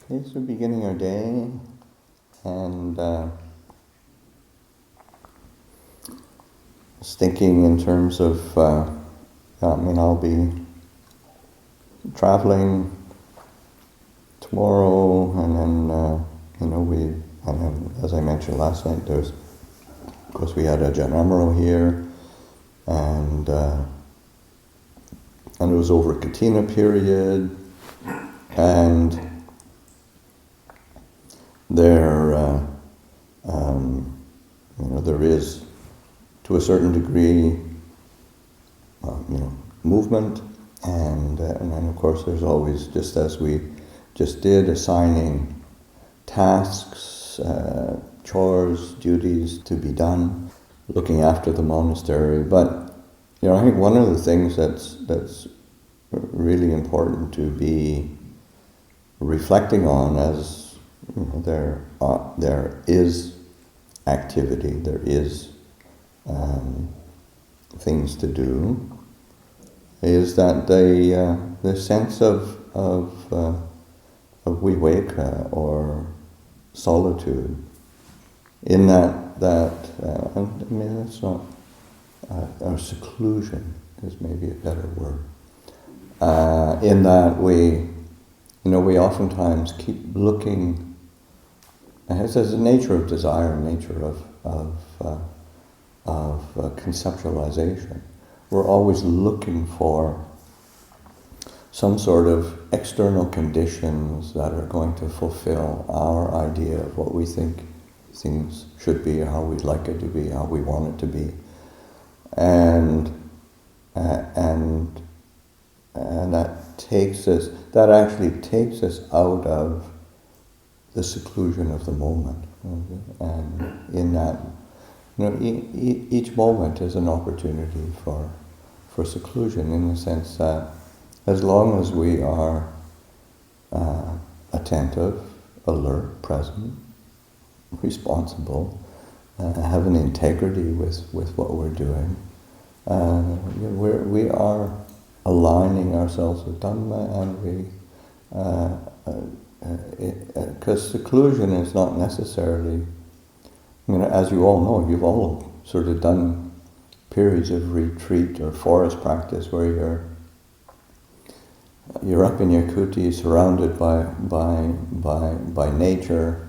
Okay, so beginning our day, and just thinking in terms of, I'll be traveling tomorrow, and then, and then, as I mentioned last night, of course, we had Ajahn here, and it was over Katina period, and there is, to a certain degree, movement, and then of course there's always, just as we just did, assigning tasks, chores, duties to be done, looking after the monastery. But I think one of the things that's really important to be reflecting on, as there is activity, there is things to do, is that the sense of viveka, or solitude, in that it's not, or seclusion is maybe a better word, in that we oftentimes keep looking, as a nature of desire, nature of conceptualization. We're always looking for some sort of external conditions that are going to fulfill our idea of what we think things should be, how we'd like it to be, how we want it to be, and that actually takes us out of the seclusion of the moment. And in that, each moment is an opportunity for seclusion, in the sense that as long as we are attentive, alert, present, responsible, have an integrity with what we're doing, we are aligning ourselves with Dhamma, and because seclusion is not necessarily, as you all know, you've all sort of done periods of retreat or forest practice where you're up in your kuti, surrounded by nature,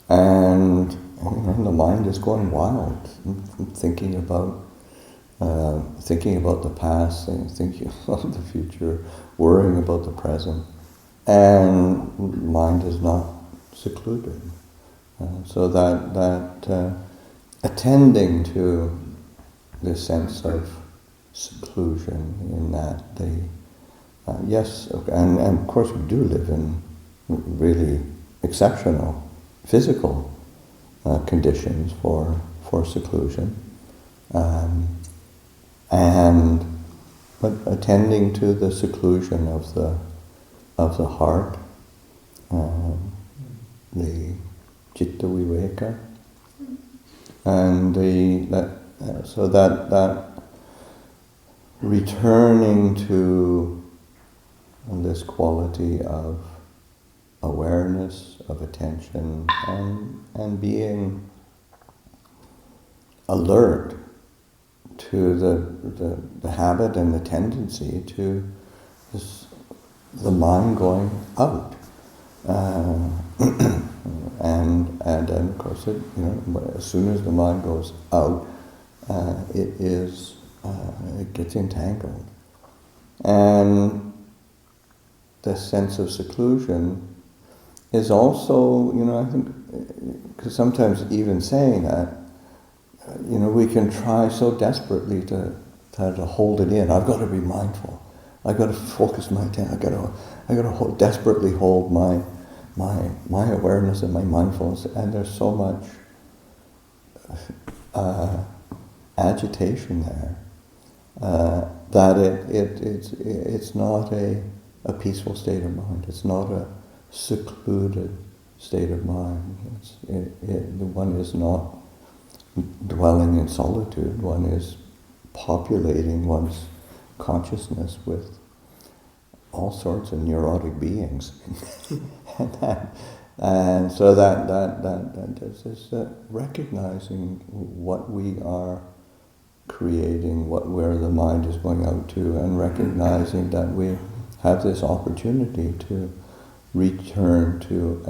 and the mind is going wild, thinking about the past, thinking about the future, worrying about the present, and mind is not secluded. So that attending to this sense of seclusion, in that yes, and of course we do live in really exceptional physical conditions for seclusion, but attending to the seclusion of the heart, the citta viveka, and so that returning to this quality of awareness, of attention, and being alert to the habit and the tendency to the mind going out, and then of course as soon as the mind goes out, it gets entangled, and the sense of seclusion is also, I think, because sometimes even saying that, we can try so desperately to hold it in. I've got to be mindful. I've got to focus my attention. I've got to desperately hold my awareness and my mindfulness. And there's so much agitation there that it's not a peaceful state of mind. It's not a secluded state of mind. One is not dwelling in solitude. One is populating one's consciousness with all sorts of neurotic beings. and so that is recognizing what we are creating, where the mind is going out to, and recognizing that we have this opportunity to return to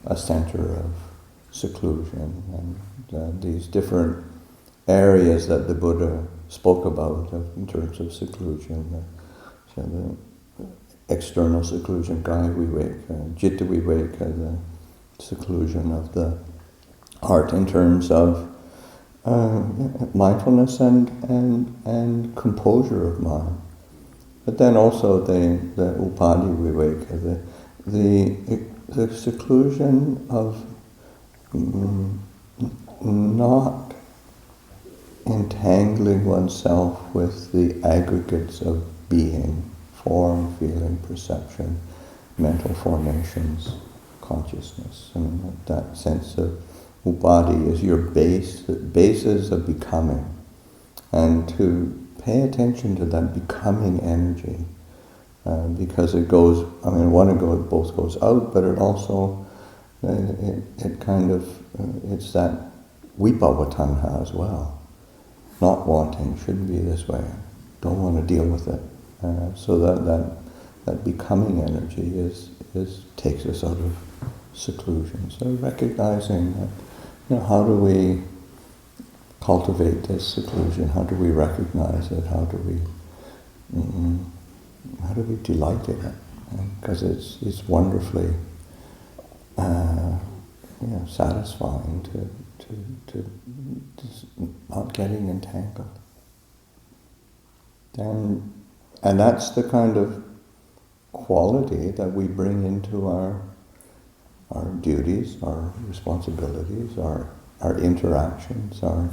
a center of seclusion, and these different areas that the Buddha spoke about in terms of seclusion. So the external seclusion, kaya viveka, citta viveka, the seclusion of the heart in terms of mindfulness and composure of mind. But then also the upadi viveka, the seclusion of not entangling oneself with the aggregates of being, form, feeling, perception, mental formations, consciousness. And that sense of upadi is your basis of becoming. And to pay attention to that becoming energy, because it goes, both goes out, but it also, it kind of, it's that vipavatanha as well. Not wanting, shouldn't be this way, don't want to deal with it. So that becoming energy takes us out of seclusion. So recognizing that, how do we cultivate this seclusion? How do we recognize it? How do we delight in it? Because it's wonderfully satisfying to not getting entangled. And that's the kind of quality that we bring into our duties, our responsibilities, our interactions, our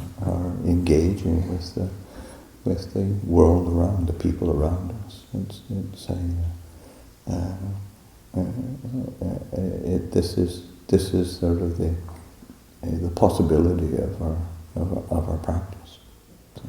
engaging with the world around, the people around us. This is sort of the possibility of our practice. So.